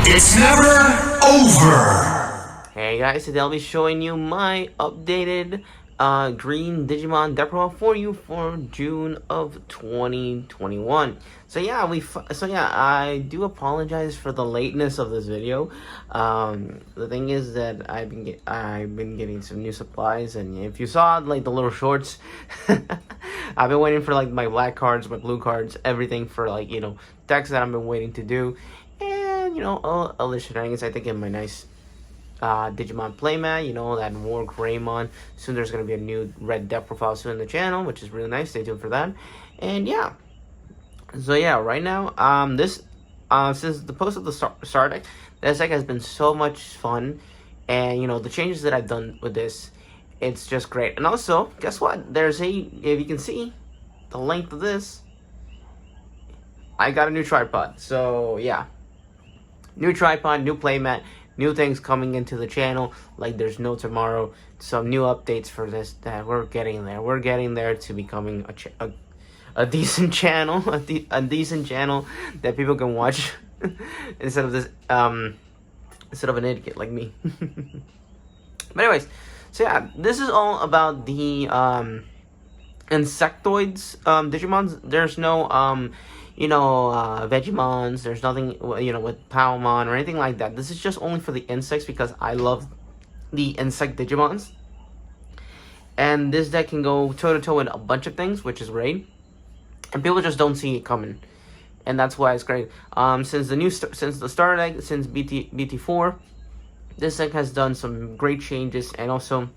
It's never over. Hey guys, today I'll be showing you my updated green Digimon deck profile for you for June of 2021. So yeah, I do apologize for the lateness of this video. The thing is that I've been getting some new supplies, and if you saw like the little shorts, I've been waiting for like my black cards, my blue cards, everything for like decks that I've been waiting to do, and all the shenanigans. I think in my nice Digimon playmat, that War Greymon. Soon there's going to be a new red deck profile soon in the channel, which is really nice. Stay tuned for that. And yeah, so yeah, right now, since the post of the Star deck, this deck has been so much fun, and the changes that I've done with this, it's just great. And also, guess what? If you can see the length of this, I got a new tripod. So yeah, new tripod, new playmat, new things coming into the channel like there's no tomorrow. Some new updates for this that we're getting there. We're getting there to becoming a decent channel, a decent channel that people can watch instead of this instead of an idiot like me. But anyways, so yeah, this is all about the insectoids Digimons. There's no Vegemons. There's nothing, with Palmon or anything like that. This is just only for the insects because I love the insect Digimons. And this deck can go toe-to-toe with a bunch of things, which is great. And people just don't see it coming. And that's why it's great. Since the Star deck, since BT4, this deck has done some great changes and also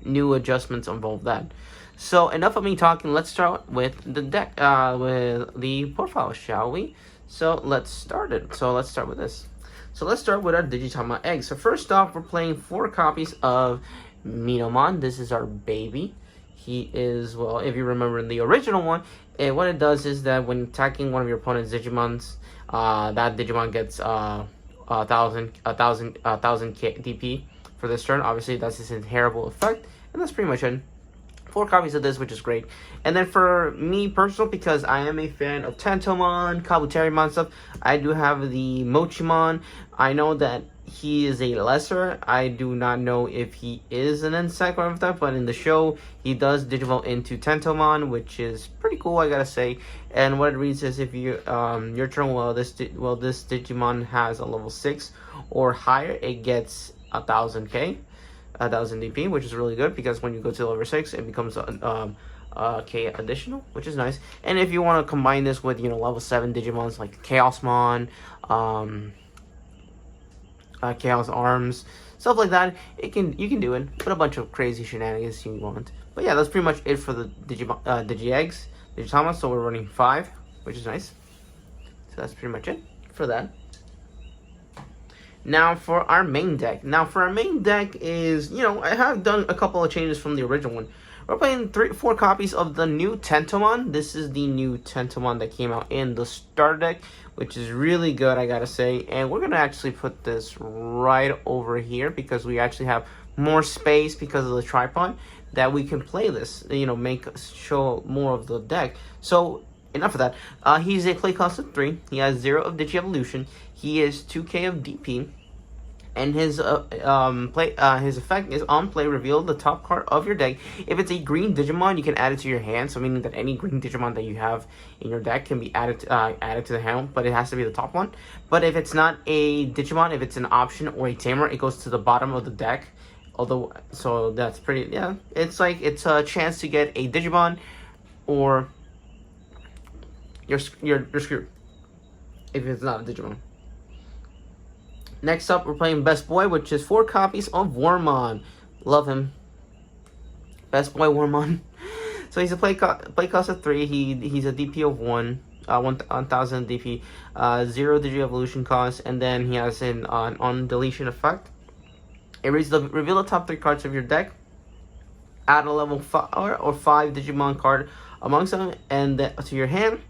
new adjustments involved that. So enough of me talking. Let's start with the deck, with the profile, shall we? So let's start it. So let's start with this. So let's start with our Digitama egg. So first off, we're playing 4 copies of Minomon. This is our baby. He is, well, if you remember in the original one, what it does is that when attacking one of your opponent's Digimons, that Digimon gets 1,000 DP for this turn. Obviously, that's his inheritable effect, and that's pretty much it. 4 copies of this, which is great. And then for me personal, because I am a fan of Tentomon, Kabuterimon stuff, I do have the Mochimon. I know that he is a lesser. I do not know if he is an insect or anything, but in the show, he does digivolve into Tentomon, which is pretty cool, I gotta say. And what it reads is if you your turn, this Digimon has a level 6 or higher, it gets 1,000 DP, which is really good because when you go to level 6, it becomes K additional, which is nice. And if you want to combine this with level 7 Digimons like Chaosmon, Chaos Arms, stuff like that, you can do it. Put a bunch of crazy shenanigans you want. But yeah, that's pretty much it for the Digi-Eggs, Digitama. So we're running 5, which is nice. So that's pretty much it for that. Now for our main deck. Is, I have done a couple of changes from the original one. We're playing 4 copies of the new Tentomon. This is the new Tentomon that came out in the Star deck, which is really good, I gotta say. And we're gonna actually put this right over here because we actually have more space because of the tripod that we can play this, show more of the deck. So enough of that. He's a play cost of 3. He has 0 of Digi-Evolution. He is 2k of DP. And his effect is on play, reveal the top card of your deck. If it's a green Digimon, you can add it to your hand. So meaning that any green Digimon that you have in your deck can be added to the hand, but it has to be the top one. But if it's not a Digimon, if it's an option or a tamer, it goes to the bottom of the deck. Although, so that's pretty, yeah. It's a chance to get a Digimon, or you're screwed if it's not a Digimon. Next up, we're playing Best Boy, which is 4 copies of Wormmon. Love him. Best Boy Wormmon. So he's a play cost of 3. He's a DP of 1,000 DP, 0 Digi-Evolution cost, and then he has an on deletion effect. It reads reveal the top 3 cards of your deck. Add a level 4 or 5 Digimon card amongst them and to your hand.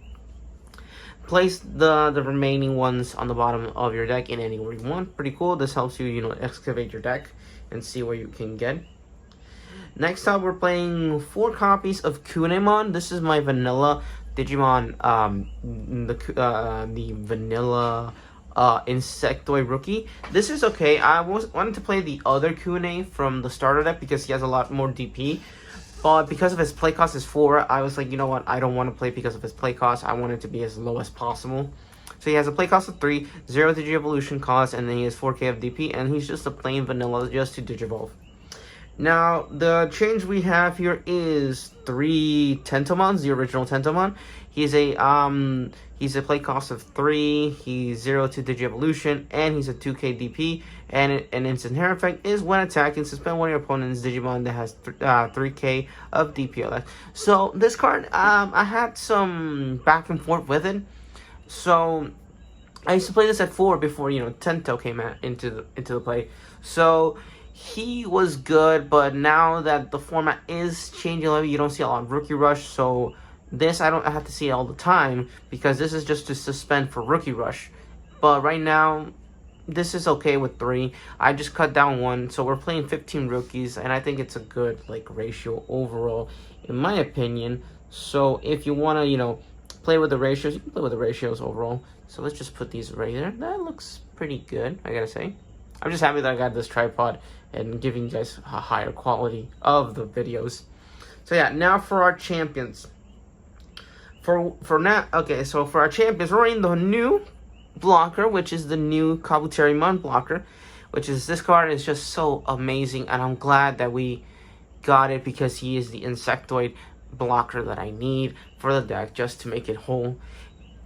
Place the remaining ones on the bottom of your deck in any order you want. Pretty cool. This helps you, excavate your deck and see where you can get. Next up, we're playing 4 copies of Kunemon. This is my vanilla Digimon, the vanilla Insectoid Rookie. This is okay. I wanted to play the other Q&A from the starter deck because he has a lot more DP. But because of his play cost is 4, I was like, you know what? I don't want to play because of his play cost. I want it to be as low as possible. So he has a play cost of 3, 0 Digi-Evolution cost, and then he has 4k of DP, and he's just a plain vanilla just to Digivolve. Now, the change we have here is 3 Tentomons, the original Tentomon. He's a play cost of 3, he's 0 to Digi-Evolution, and he's a 2k DP. And an instant hair effect is when attacking, suspend one of your opponent's Digimon that has 3k of DP. So this card, I had some back and forth with it. So I used to play this at 4 before, you know, Tento came into the play. So he was good, but now that the format is changing a little, you don't see a lot of Rookie Rush. So this I have to see it all the time because this is just to suspend for Rookie Rush. But right now, this is okay with 3. I just cut down 1, so we're playing 15 rookies, and I think it's a good ratio overall, in my opinion. So if you want to, you know, play with the ratios, you can play with the ratios overall. So let's just put these right there. That looks pretty good, I gotta say. I'm just happy that I got this tripod and giving you guys a higher quality of the videos. So yeah, now for our champions. For now, okay, so for our champions, we're running the new blocker, which is the new Kabuterimon blocker, which is this card is just so amazing, and I'm glad that we got it because he is the Insectoid blocker that I need for the deck just to make it whole.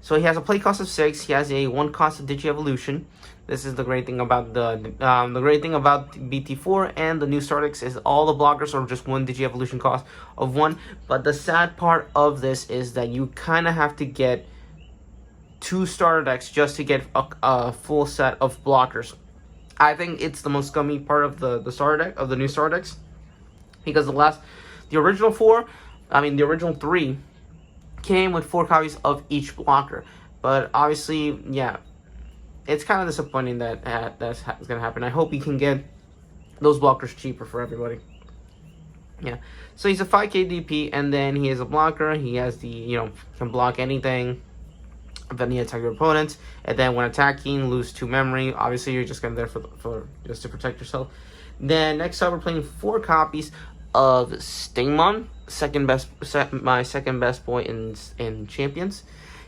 So he has a play cost of 6. He has a 1 cost of Digi-Evolution. This is the great thing about BT4 and the new Stardex is all the blockers are just 1 Digi-Evolution cost of 1. But the sad part of this is that you kind of have to get 2 starter decks just to get a full set of blockers. I think it's the most scummy part of the starter deck, of the new starter decks, because the original 3 came with 4 copies of each blocker. But obviously, yeah, it's kind of disappointing that that's going to happen. I hope you can get those blockers cheaper for everybody. Yeah, so he's a 5k DP, and then he is a blocker. He has the, you know, can block anything. Then you attack your opponents, and then when attacking, lose 2 memory. Obviously, you're just going there for just to protect yourself. Then next up, we're playing 4 copies of Stingmon, my second best boy in Champions.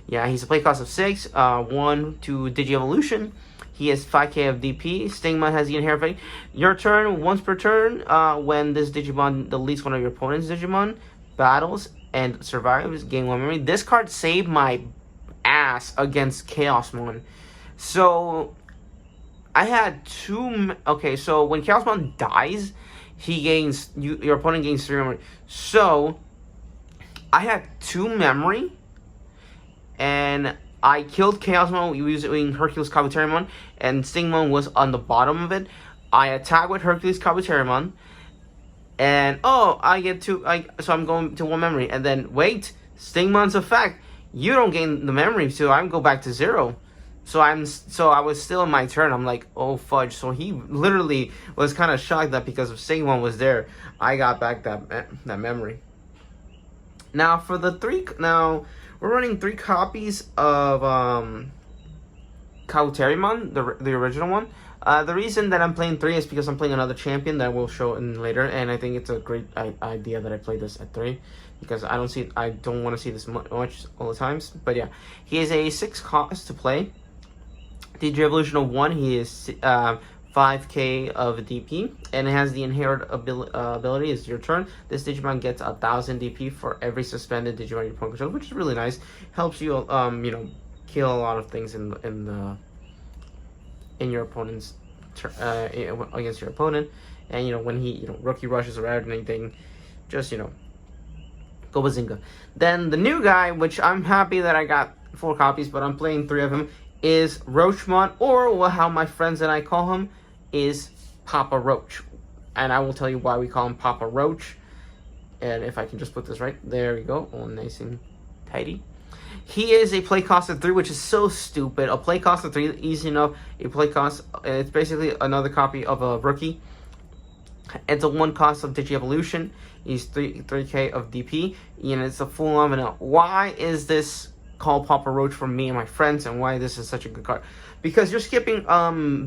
Yeah, he's a play cost of 6, 1 to Digi-Evolution. He has 5k of DP. Stingmon has the inherent effect. Your turn, once per turn, when this Digimon deletes one of your opponent's Digimon, battles and survives, gain 1 memory. This card saved my ass against Chaosmon. So I had 2. Okay, so when Chaosmon dies, he gains your opponent gains 3 memory. So I had 2 memory, and I killed Chaosmon using Hercules Kabuterimon, and Stingmon was on the bottom of it. I attack with Hercules Kabuterimon, and I get 2. So I'm going to 1 memory, and then wait, Stingmon's effect. You don't gain the memory, so I go back to 0. So I was still in my turn. I'm like, oh fudge. So he literally was kind of shocked that because of Stingmon was there, I got back that memory. Now for the 3, now we're running 3 copies of Kabuterimon, the original one. The reason that I'm playing 3 is because I'm playing another champion that we'll show in later, and I think it's a great idea that I play this at 3 because I don't want to see this much all the times. But yeah, he is a 6 cost to play. Digi-Evolution of 1, he is 5k of DP, and it has the inherent ability is your turn. This Digimon gets 1000 DP for every suspended Digimon your opponent controls, which is really nice. Helps you you know, kill a lot of things in your opponent's against your opponent. And you know, when he, you know, Rookie Rushes or anything, just, you know, go bazinga. Then the new guy, which I'm happy that I got 4 copies, but I'm playing 3 of him, is Roachmon, or how my friends and I call him is Papa Roach. And I will tell you why we call him Papa Roach. And if I can just put this right, there we go, all nice and tidy. He is a play cost of 3, which is so stupid. A play cost of 3, easy enough. A play cost, it's basically another copy of a rookie. It's a 1 cost of Digi-Evolution. He's 3k of DP, and it's a full on vanilla. Why is this called Papa Roach for me and my friends, and why this is such a good card? because you're skipping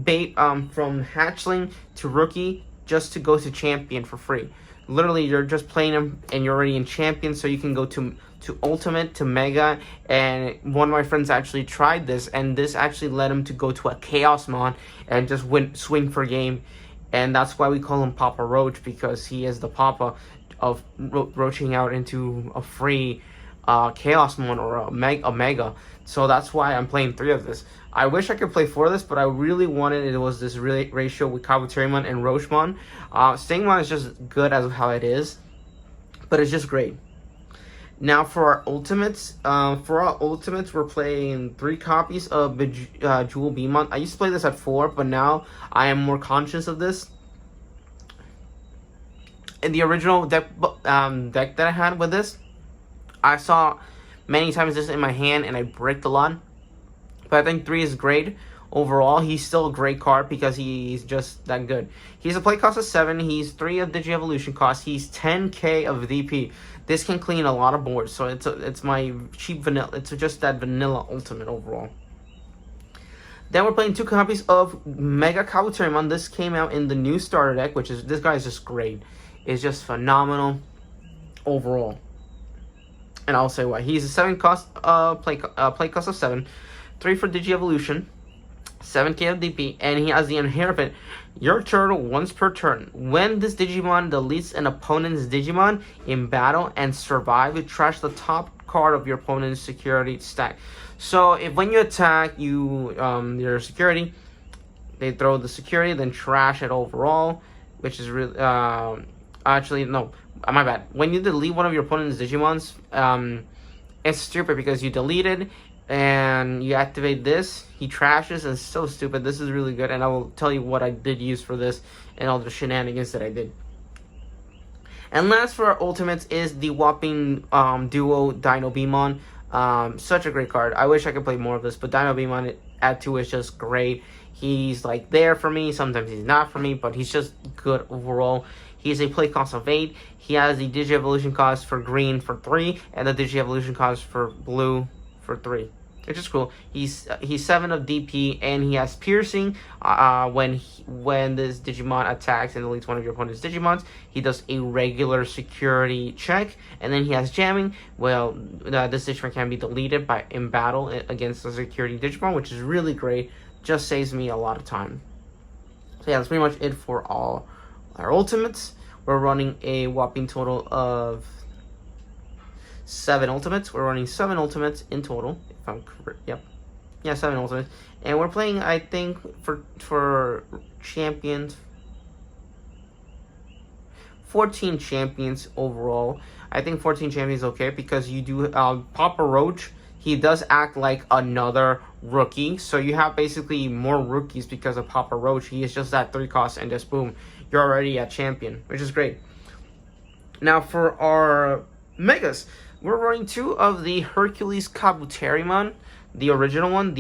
bait from hatchling to rookie just to go to champion for free. Literally, you're just playing him and you're already in champion, so you can go to ultimate, to mega. And one of my friends actually tried this, and this actually led him to go to a chaos mon and just swing for game. And that's why we call him Papa Roach, because he is the Papa of roaching out into a free chaos mon or a mega. So that's why I'm playing 3 of this. I wish I could play 4 of this, but I really wanted it was this ratio with Kabuterimon and Roachmon. Stingmon is just good as how it is, but it's just great. Now for our ultimates, we're playing 3 copies of Jewel Beamon. I used to play this at 4, but now I am more conscious of this. In the original deck that I had with this, I saw many times this in my hand and I bricked a lot. But I think 3 is great. Overall, he's still a great card because he's just that good. He's a play cost of 7. He's 3 of Digi-Evolution cost. He's 10k of DP. This can clean a lot of boards. So it's my cheap vanilla. It's just that vanilla ultimate overall. Then we're playing 2 copies of Mega Kabuterimon. This came out in the new starter deck, which is, this guy is just great. It's just phenomenal overall. And I'll say why. He's a 7 cost play cost of 7. 3 for Digi-Evolution, 7k of DP, and he has the inherent. Your turtle once per turn. When this Digimon deletes an opponent's Digimon in battle and survive, you trash the top card of your opponent's security stack. So if when you attack your security, they throw the security, then trash it overall, which is really actually no, my bad. When you delete one of your opponent's Digimons, it's stupid because you deleted and you activate this, he trashes, and it's so stupid. This is really good, and I will tell you what I did use for this and all the shenanigans that I did. And last for our ultimates is the Whopping Duo Dino Beamon. Such a great card. I wish I could play more of this, but Dino Beamon at 2 is just great. He's like there for me, sometimes he's not for me, but he's just good overall. He's a play cost of 8. He has the Digi-Evolution cost for green for 3, and the Digi-Evolution cost for blue for 3. Which is cool. He's 7 of DP, and he has piercing. When this Digimon attacks and deletes one of your opponent's Digimons, he does a regular security check, and then he has jamming. Well, this Digimon can be deleted in battle against the security Digimon, which is really great. Just saves me a lot of time. So yeah, that's pretty much it for all our ultimates. We're running a whopping total of 7 ultimates. We're running 7 ultimates in total. If I'm correct, yep, yeah, 7 ultimates, and we're playing. I think for champions, 14 champions overall. I think 14 champions is okay because you do Papa Roach. He does act like another rookie, so you have basically more rookies because of Papa Roach. He is just that 3 cost, and just boom, you're already at champion, which is great. Now for our megas, we're running 2 of the Hercules Kabuterimon, the original one,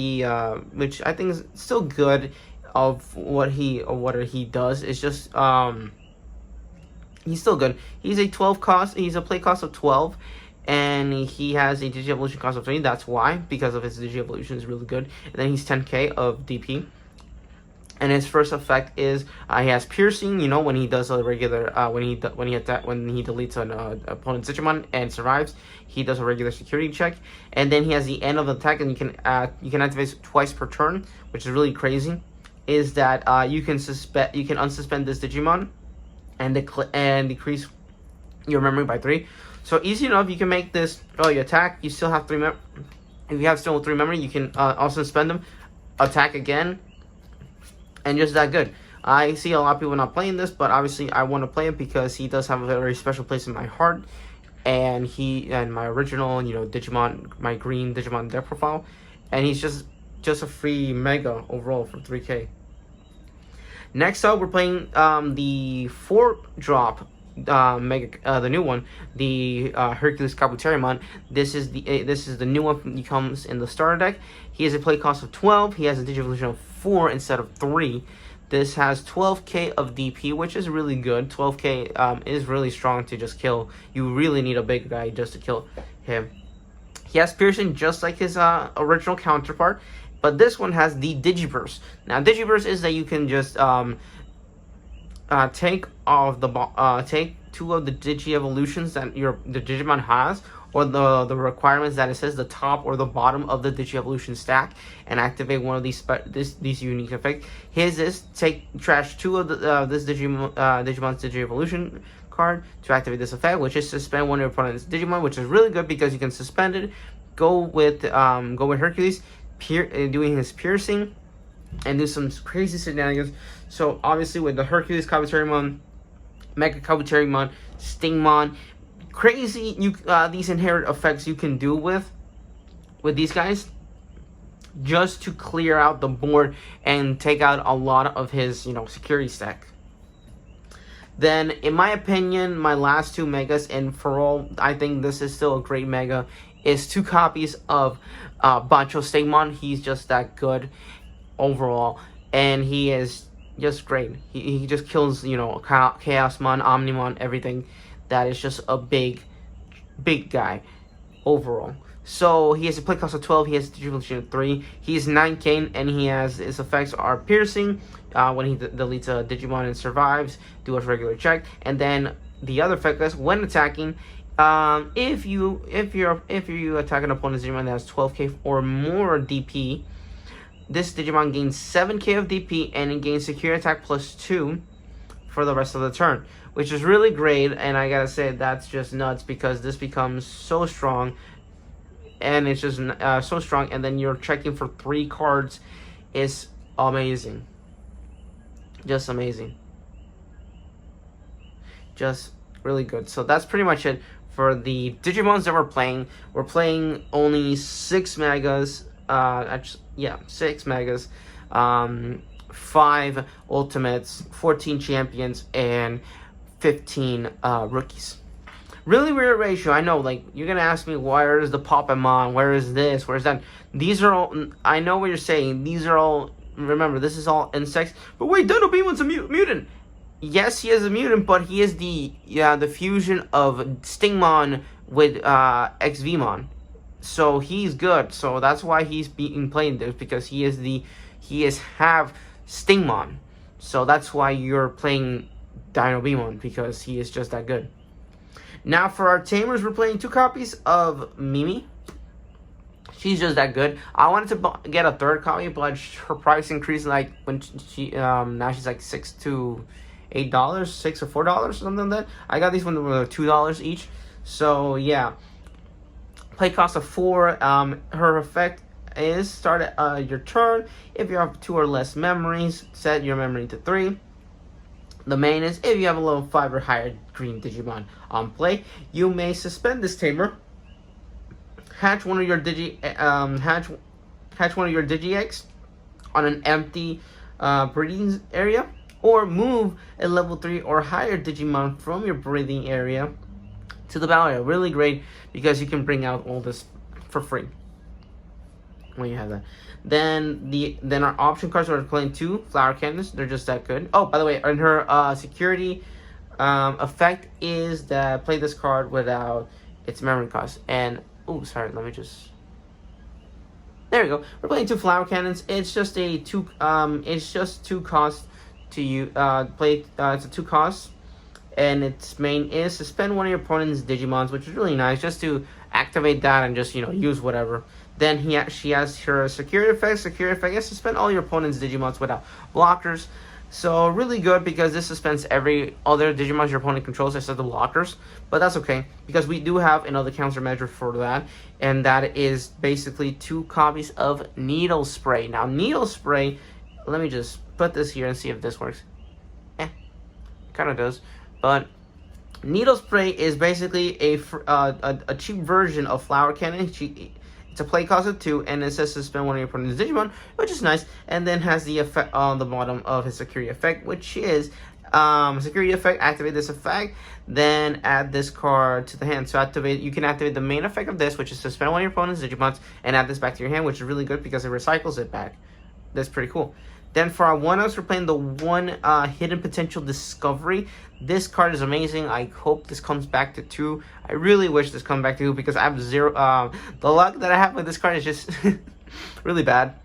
which I think is still good of what he does. It's just he's still good. He's a 12 cost. He's a play cost of 12, and he has a Digi-Evolution cost of 20. That's why, because of his Digi-Evolution is really good. And then he's 10k of DP. And his first effect is he has piercing. You know, when he does a regular when he deletes an opponent's Digimon and survives, he does a regular security check. And then he has the end of the attack, and you can activate it twice per turn, which is really crazy. Is that you can unsuspend this Digimon and decrease your memory by 3. So easy enough. You can make this. Oh, you attack. You still have 3 memory. If you have still 3 memory, you can also suspend them, attack again. And just that good. I see a lot of people not playing this, but obviously I want to play it because he does have a very special place in my heart. And my original, Digimon, my green Digimon deck profile. And he's just a free mega overall for 3k. Next up, we're playing the 4-drop mega, the new one, the Hercules Kabuterimon. This is the new one. He comes in the starter deck. He has a play cost of 12. He has a Digi-Evolution of 4 instead of 3. This has 12k of DP, which is really good. 12k is really strong to just kill. You really need a big guy just to kill him. He has piercing just like his original counterpart, But this one has the Digiburst. Now, Digiburst is that you can just take two of the Digi evolutions that the Digimon has, or the requirements that it says the top or the bottom of the Digi evolution stack, and activate one of these unique effects. His is trash two of this Digimon's Digi evolution card to activate this effect, which is suspend one of your opponent's Digimon, which is really good because you can suspend it. Go with Hercules, doing his piercing, and do some crazy shenanigans. So obviously with the Hercules Kabuterimon, Mega Kabuterimon, Stingmon, crazy these inherent effects you can do with these guys, just to clear out the board and take out a lot of his security stack. Then, in my opinion, my last two megas, and for all I think this is still a great mega, is 2 copies of Bancho Stingmon. He's just that good overall, and he is just great. He just kills, Chaosmon, Omnimon, everything. That is just a big guy overall. So he has a play cost of 12. He has Digivolution of 3. He's 9K, and his effects are piercing. When he deletes a Digimon and survives, do a regular check. And then the other effect is when attacking, if you attack an opponent's Digimon that has 12K or more DP, this Digimon gains 7K of DP, and it gains secure attack plus 2 for the rest of the turn, which is really great. And I gotta say, that's just nuts, because this becomes so strong, and it's just so strong, and then you're checking for 3 cards is amazing. Just amazing. Just really good. So that's pretty much it for the Digimons that we're playing. We're playing only 6 megas. 6 megas. 5 ultimates, 14 champions, and 15 rookies. Really weird ratio. I know, like, you're gonna ask me, where is the Popemon? Where is this? Where's that? These are all, I know what you're saying. These are all, remember, this is all insects. But wait, Dinobemon's a mutant. Yes, he is a mutant, but he is the fusion of Stingmon with XVmon. So he's good. So that's why he's being playing this, because he is half Stingmon. So that's why you're playing Dinobemon, because he is just that good. Now for our tamers, we're playing 2 copies of Mimi. She's just that good. I wanted to get a 3rd copy, but her price increased, like, when she now she's like $6 to $8, $6 or $4, something like that. I got these ones for $2 each. So yeah, play cost of 4. Her effect is start at your turn. If you have 2 or less memories, set your memory to 3. The main is, if you have a level 5 or higher green Digimon on play, you may suspend this tamer, hatch one of your Digi eggs on an empty breeding area, or move a level 3 or higher Digimon from your breeding area to the battle area. Really great, because you can bring out all this for free when you have that. Then our option cards, we're playing 2 flower cannons. They're just that good. Oh, by the way, and her security effect is that play this card without its memory cost. And oh, sorry, let me just. There we go. We're playing 2 flower cannons. It's just a 2. It's just 2 costs to you play. It's a 2 costs, and its main is suspend one of your opponent's Digimons, which is really nice, just to activate that and just use whatever. Then she has her security effect. Security effect is suspend all your opponent's Digimons without blockers. So really good, because this suspends every other Digimon your opponent controls except the blockers. But that's okay, because we do have another countermeasure for that, and that is basically 2 copies of Needle Spray. Now Needle Spray, let me just put this here and see if this works. Kind of does, but Needle Spray is basically a cheap version of Flower Cannon. It's a play cost of 2, and it says suspend one of your opponent's Digimon, which is nice, and then has the effect on the bottom of his security effect, which is security effect. Activate this effect, then add this card to the hand. So you can activate the main effect of this, which is suspend one of your opponent's Digimons, and add this back to your hand, which is really good because it recycles it back. That's pretty cool. Then for our 1-ups, we're playing the 1 Hidden Potential Discovery. This card is amazing. I hope this comes back to 2. I really wish this comes back to 2, because I have 0. The luck that I have with this card is just really bad.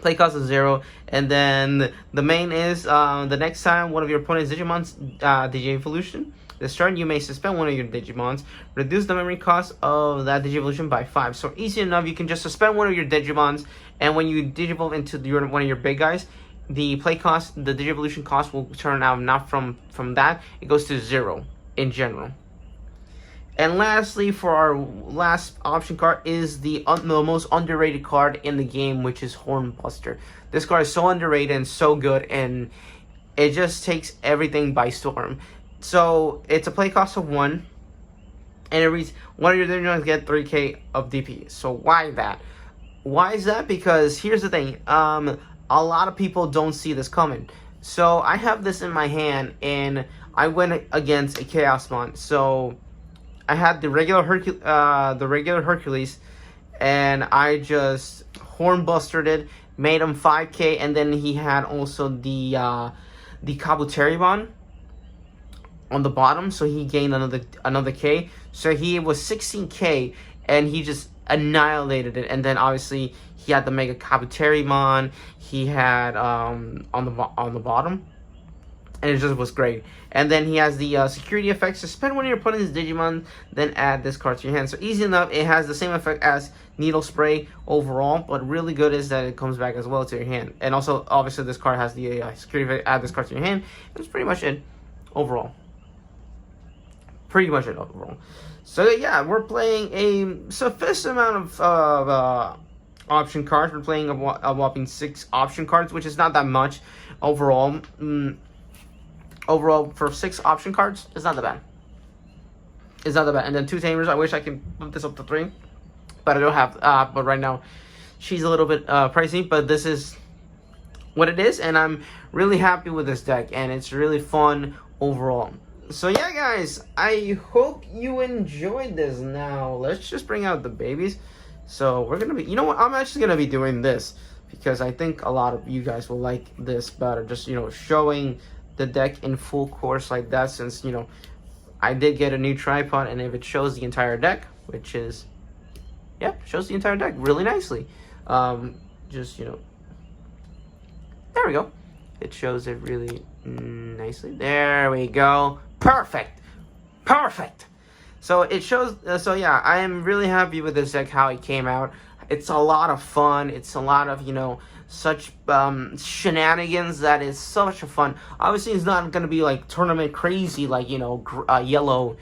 Play cost is 0, and then the main is the next time one of your opponent's Digimon's Digivolution. This turn, you may suspend one of your Digimons, reduce the memory cost of that Digivolution by 5. So easy enough, you can just suspend one of your Digimons, and when you Digivolve into one of your big guys, the play cost, the Digivolution cost will turn out not from that, it goes to 0 in general. And lastly, for our last option card is the most underrated card in the game, which is Hornbuster. This card is so underrated and so good, and it just takes everything by storm. So it's a play cost of 1, and it reads, one of your Digimon get 3k of DP. So why that? Why is that? Because here's the thing, a lot of people don't see this coming. So I have this in my hand, and I went against a Chaosmon. So I had the regular Hercules, and I just Hornbustered it, made him 5k, and then he had also the Kabuterimon on the bottom, so he gained another k. So he was 16k, and he just annihilated it. And then obviously he had the Mega Kabuterimon. He had on the bottom, and it just was great. And then he has the security effect. Suspend one of your opponent's Digimon, then add this card to your hand. So easy enough. It has the same effect as Needle Spray overall, but really good is that it comes back as well to your hand. And also, obviously, this card has the security effect. Add this card to your hand. That's pretty much it overall. So yeah, we're playing a sufficient amount of option cards. We're playing a whopping 6 option cards, which is not that much overall. Overall, for 6 option cards, it's not that bad. It's not that bad. And then 2 Tamers. I wish I could bump this up to 3, but I don't have. But right now, she's a little bit pricey. But this is what it is, and I'm really happy with this deck, and it's really fun overall. So yeah, guys, I hope you enjoyed this. Now let's just bring out the babies. So we're gonna be. You know what? I'm actually gonna be doing this because I think a lot of you guys will like this better. Just showing the deck in full course like that, since I did get a new tripod, and if it shows the entire deck, which is shows the entire deck really nicely, just there we go, it shows it really nicely. There we go. Perfect. So it shows. So yeah, I am really happy with this deck, how it came out. It's a lot of fun. It's a lot of such shenanigans that is so much fun. Obviously, it's not gonna be like tournament crazy, like yellow,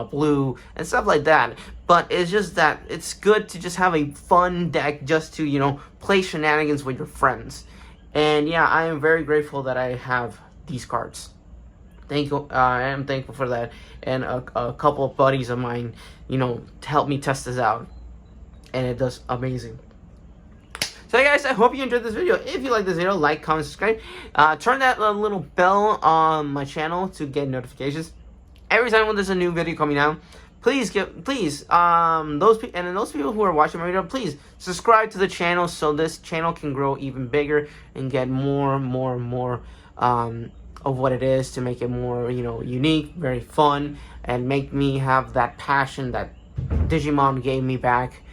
blue, and stuff like that. But it's just that it's good to just have a fun deck, just to play shenanigans with your friends. And yeah, I am very grateful that I have these cards. I am thankful for that, and a couple of buddies of mine, to help me test this out, and it does amazing. So hey guys, I hope you enjoyed this video. If you like this video, like, comment, subscribe. Turn that little bell on my channel to get notifications every time when there's a new video coming out. Those people who are watching my video, please subscribe to the channel so this channel can grow even bigger and get more of what it is, to make it more unique, very fun, and make me have that passion that Digimon gave me back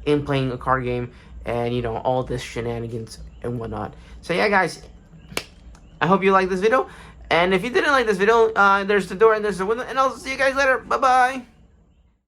in playing a card game, and all this shenanigans and whatnot. So yeah, guys, I hope you liked this video, and if you didn't like this video, there's the door and there's the window, and I'll see you guys later. Bye bye.